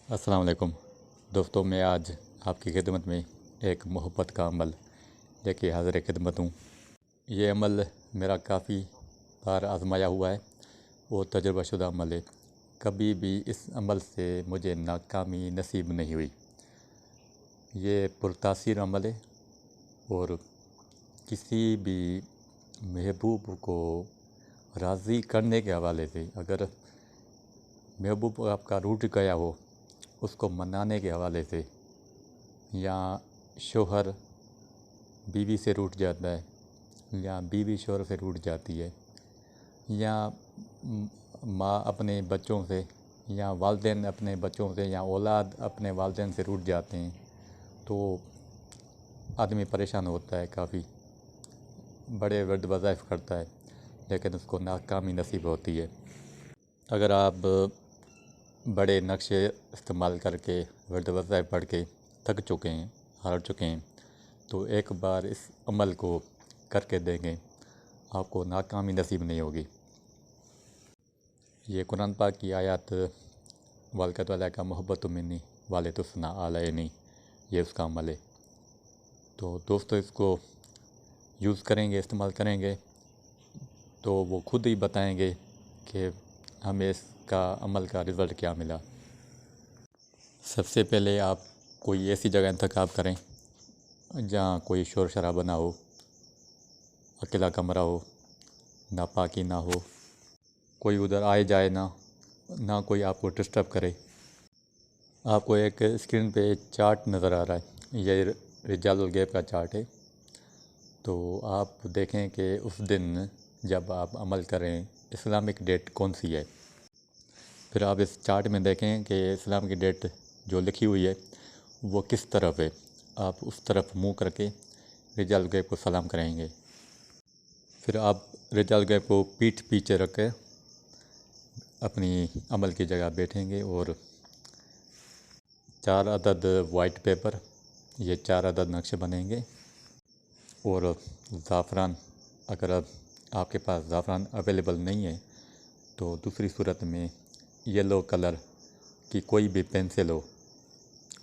अस्सलाम वालेकुम दोस्तों, मैं आज आपकी खिदमत में एक मोहब्बत का अमल लेके हाज़िर खिदमत हूँ। ये अमल मेरा काफ़ी बार आजमाया हुआ है, वो तजुर्बाशुदा अमल है। कभी भी इस अमल से मुझे नाकामी नसीब नहीं हुई। ये पुरतासीर अमल है और किसी भी महबूब को राज़ी करने के हवाले से, अगर महबूब आपका रूठ गया हो, उसको मनाने के हवाले से, या शोहर बीवी से रूठ जाता है या बीवी शोहर से रूठ जाती है, या माँ अपने बच्चों से, या वालिदैन अपने बच्चों से, या औलाद अपने वालिदैन से रूठ जाते हैं, तो आदमी परेशान होता है, काफ़ी बड़े वर्द वज़ाइफ करता है, लेकिन उसको नाकामी नसीब होती है। अगर आप बड़े नक्शे इस्तेमाल करके वर्द वज़ाइफ पढ़ के थक चुके हैं, हार चुके हैं, तो एक बार इस अमल को करके देंगे, आपको नाकामी नसीब नहीं होगी। ये कुरान पाक की आयत वालकत वाला का मोहब्बत मिन्नी वाले तो सुना आलयनी, ये उसका अमल है। तो दोस्तों, इसको यूज़ करेंगे, इस्तेमाल करेंगे, तो वो खुद ही बताएंगे कि हमें इसका अमल का रिज़ल्ट क्या मिला। सबसे पहले आप कोई ऐसी जगह इंतखाब करें जहाँ कोई शोर शराबा ना हो, अकेला कमरा हो, नापाकी ना हो, कोई उधर आए जाए ना कोई आपको डिस्टर्ब करे। आपको एक स्क्रीन पे चार्ट नज़र आ रहा है, ये रिजालुल गैब का चार्ट है। तो आप देखें कि उस दिन जब आप अमल करें, इस्लामिक डेट कौन सी है। फिर आप इस चार्ट में देखें कि इस्लाम की डेट जो लिखी हुई है वो किस तरफ है। आप उस तरफ मुंह करके रिजालुल गैब को सलाम करेंगे। फिर आप रिजालुल गैब को पीठ पीछे रख के अपनी अमल की जगह बैठेंगे और 4 अदद वाइट पेपर, ये 4 अदद नक्शे बनेंगे। और ज़ाफ़रान, अगर आपके पास ज़ाफ़रान अवेलेबल नहीं है तो दूसरी सूरत में येलो कलर की कोई भी पेंसिल हो,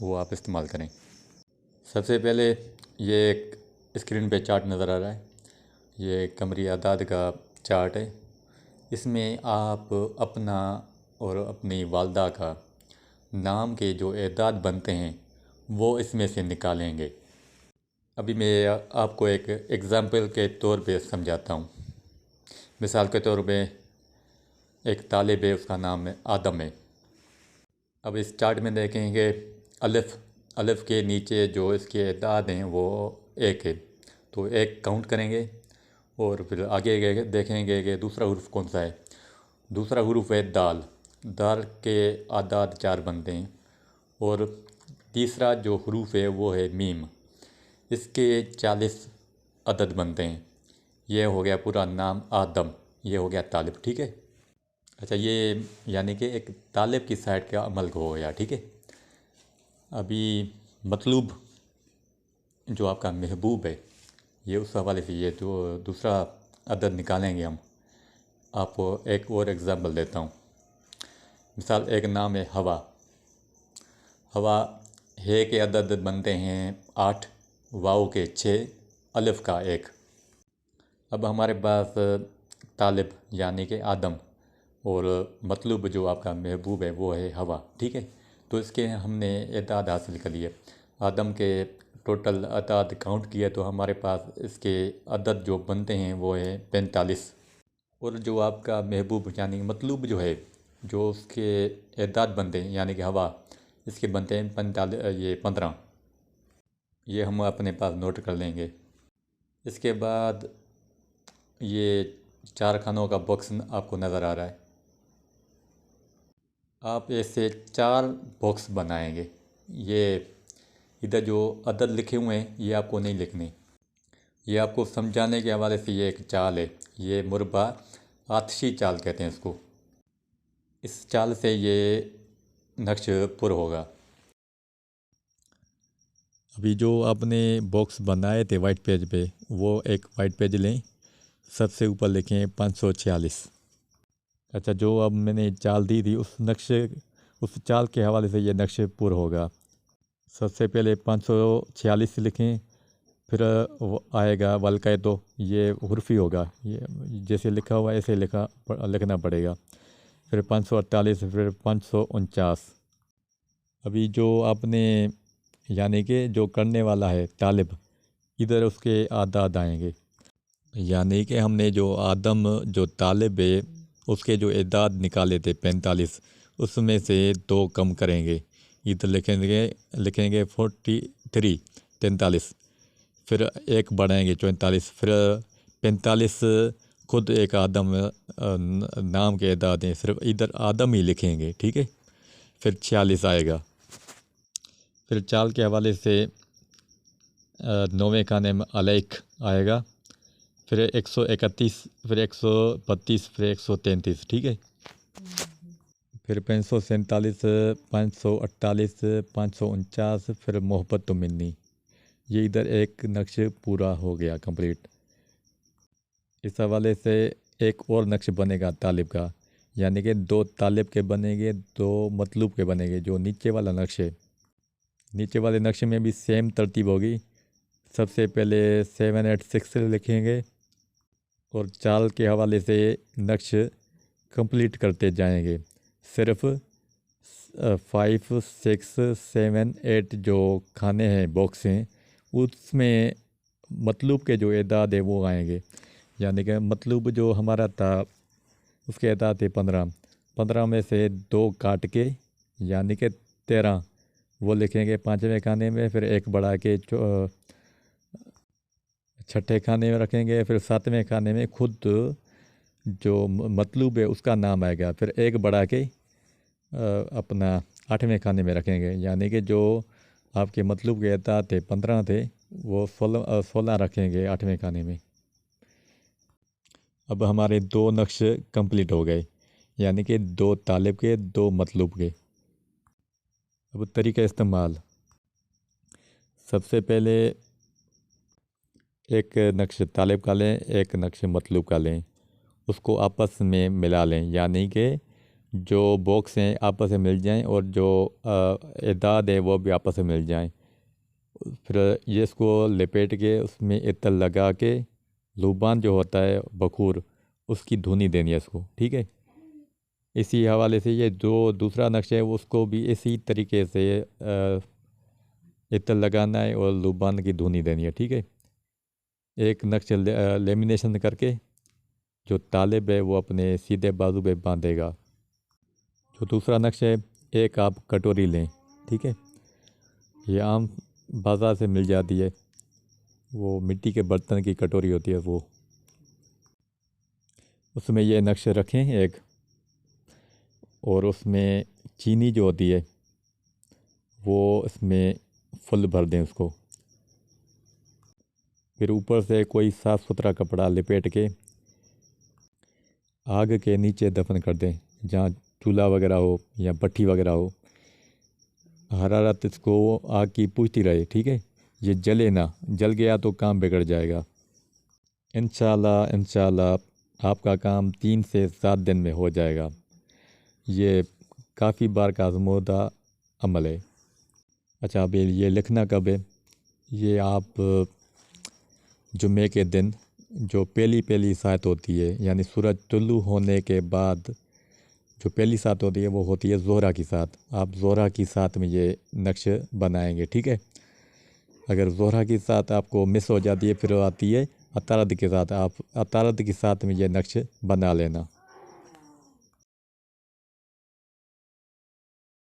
वो आप इस्तेमाल करें। सबसे पहले ये एक स्क्रीन पे चार्ट नज़र आ रहा है, ये कमरी आदाद का चार्ट है। इसमें आप अपना और अपनी वालदा का नाम के जो एदाद बनते हैं वो इसमें से निकालेंगे। अभी मैं आपको एक एग्ज़ाम्पल के तौर पे समझाता हूँ। मिसाल के तौर पे एक तालिब है, उसका नाम है आदम है। अब इस चार्ट में देखेंगे अलिफ़ के नीचे जो इसके एदाद हैं वो 1 है, तो 1 काउंट करेंगे। और फिर आगे देखेंगे कि दूसरा हुरूफ कौन सा है। दूसरा हुरूफ है दाल के आदाद 4 बनते हैं। और तीसरा जो हुरूफ है वो है मीम, इसके 40 अदद बनते हैं। ये हो गया पूरा नाम आदम, ये हो गया तालिब, ठीक है। अच्छा, ये यानी कि एक तालिब की साइड का अमल हो गया, ठीक है। अभी मतलूब जो आपका महबूब है, ये उस हवाले से ये जो दूसरा अदद निकालेंगे हम। आपको एक और एग्ज़ाम्पल देता हूँ। मिसाल एक नाम है हवा हे के अदद बनते हैं 8, वाव के 6, अलिफ़ का 1। अब हमारे पास तालिब यानी कि आदम और मतलूब जो आपका महबूब है वो है हवा, ठीक है। तो इसके हमने एदाद हासिल कर लिए। आदम के टोटल अदाद काउंट किए तो हमारे पास इसके अदद जो बनते हैं वो है 45। और जो आपका महबूब यानी मतलूब जो है, जो उसके एदाद बनते हैं यानी कि हवा, इसके बनते हैं 15। ये हम अपने पास नोट कर लेंगे। इसके बाद ये 4 खानों का बॉक्स आपको नज़र आ रहा है। आप ऐसे 4 बॉक्स बनाएंगे। ये इधर जो अदद लिखे हुए हैं ये आपको नहीं लिखने, ये आपको समझाने के हवाले से ये एक चाल है। ये मुरबा आतशी चाल कहते हैं इसको। इस चाल से ये नक्श पुर होगा। अभी जो आपने बॉक्स बनाए थे वाइट पेज पे, वो एक वाइट पेज लें, सबसे ऊपर लिखें 546। अच्छा, जो अब मैंने चाल दी थी उस चाल के हवाले से ये नक्श पूरा होगा। सबसे पहले 546 लिखें, फिर वो आएगा वलकाए, तो ये हुर्फी होगा, ये जैसे लिखा हुआ ऐसे लिखना पड़ेगा। फिर 548, फिर 549। अभी जो आपने यानी कि जो करने वाला है तालिब, इधर उसके आदाद आएंगे। यानी कि हमने जो आदम जो तालिब है उसके जो एदाद निकाले थे 45, उसमें से 2 कम करेंगे। इधर लिखेंगे 43 43, फिर 1 बढ़ाएंगे 44, फिर 45 खुद एक आदम नाम के एदाद हैं, सिर्फ इधर आदम ही लिखेंगे, ठीक है। फिर 46 आएगा। फिर चाल के हवाले से 9वें खाने में अलैक आएगा, फिर 131, फिर 132, फिर 133, ठीक है। फिर 547, 548, 549, फिर मोहब्बत तो मिन्नी। ये इधर एक नक्श पूरा हो गया कंप्लीट। इस हवाले से एक और नक्श बनेगा तालिब का, यानी कि 2 तालिब के बनेंगे, 2 मतलूब के बनेंगे। जो नीचे वाला नक्श है, नीचे वाले नक्शे में भी सेम तरतीब होगी। सबसे पहले 786 लिखेंगे और चाल के हवाले से नक्श कंप्लीट करते जाएंगे। सिर्फ 5, 6, 7, 8 जो खाने हैं, बॉक्स हैं, उसमें मतलूब के जो एदाद है वो आएंगे। यानी कि मतलूब जो हमारा था उसके एदाद थे 15 में से 2 काट के यानी कि 13 वो लिखेंगे 5वें खाने में, फिर 1 बढ़ा के 6ठे खाने में रखेंगे, फिर 7वें खाने में खुद जो मतलूब है उसका नाम आएगा, फिर 1 बढ़ा के अपना 8वें खाने में रखेंगे। यानी कि जो आपके मतलूब के एदाद थे 15 थे, वो 16 रखेंगे 8वें खाने में। अब हमारे 2 नक्श कंप्लीट हो गए, यानी कि 2 तालिब के, 2 मतलूब के। अब तरीका इस्तेमाल, सबसे पहले एक नक्श तालिब का लें, एक नक्श मतलूब का लें, उसको आपस में मिला लें, यानी कि जो बॉक्स हैं आपस में मिल जाएं और जो एदाद है वो भी आपस में मिल जाएं। फिर ये इसको लपेट के उसमें इत्र लगा के लुबान जो होता है बखूर, उसकी धुनी देनी है इसको, ठीक है। इसी हवाले से ये जो दूसरा नक्शा है उसको भी इसी तरीके से इत्र लगाना है और लुबान की धुनी देनी है, ठीक है। एक नक्श लेमिनेशन करके जो तालिब है वो अपने सीधे बाजू पे बांधेगा। जो दूसरा नक्शा है, एक आप कटोरी लें, ठीक है, ये आम बाज़ार से मिल जाती है, वो मिट्टी के बर्तन की कटोरी होती है वो, उसमें ये नक्शे रखें एक, और उसमें चीनी जो होती है वो इसमें फुल भर दें उसको। फिर ऊपर से कोई साफ़ सुथरा कपड़ा लपेट के आग के नीचे दफन कर दें, जहाँ चूल्हा वगैरह हो या भट्ठी वगैरह हो। हरारत इसको आग की पूछती रहे, ठीक है, ये जले ना, जल गया तो काम बिगड़ जाएगा। इंशाल्लाह आपका काम 3 से 7 दिन में हो जाएगा। ये काफ़ी बार का आज़मूदा अमल है। अच्छा, अब ये लिखना कब है? ये आप जुम्मे के दिन जो पहली सात होती है, यानी सूरज तुल्लू होने के बाद जो पहली सात होती है वो होती है ज़ोहरा की सात। आप ज़ोहरा की सात में ये नक्श बनाएंगे, ठीक है। अगर ज़ोहरा की सात आपको मिस हो जाती है, फिर आती है अतारद के साथ, आप अतारद की सात में ये नक्श बना लेना।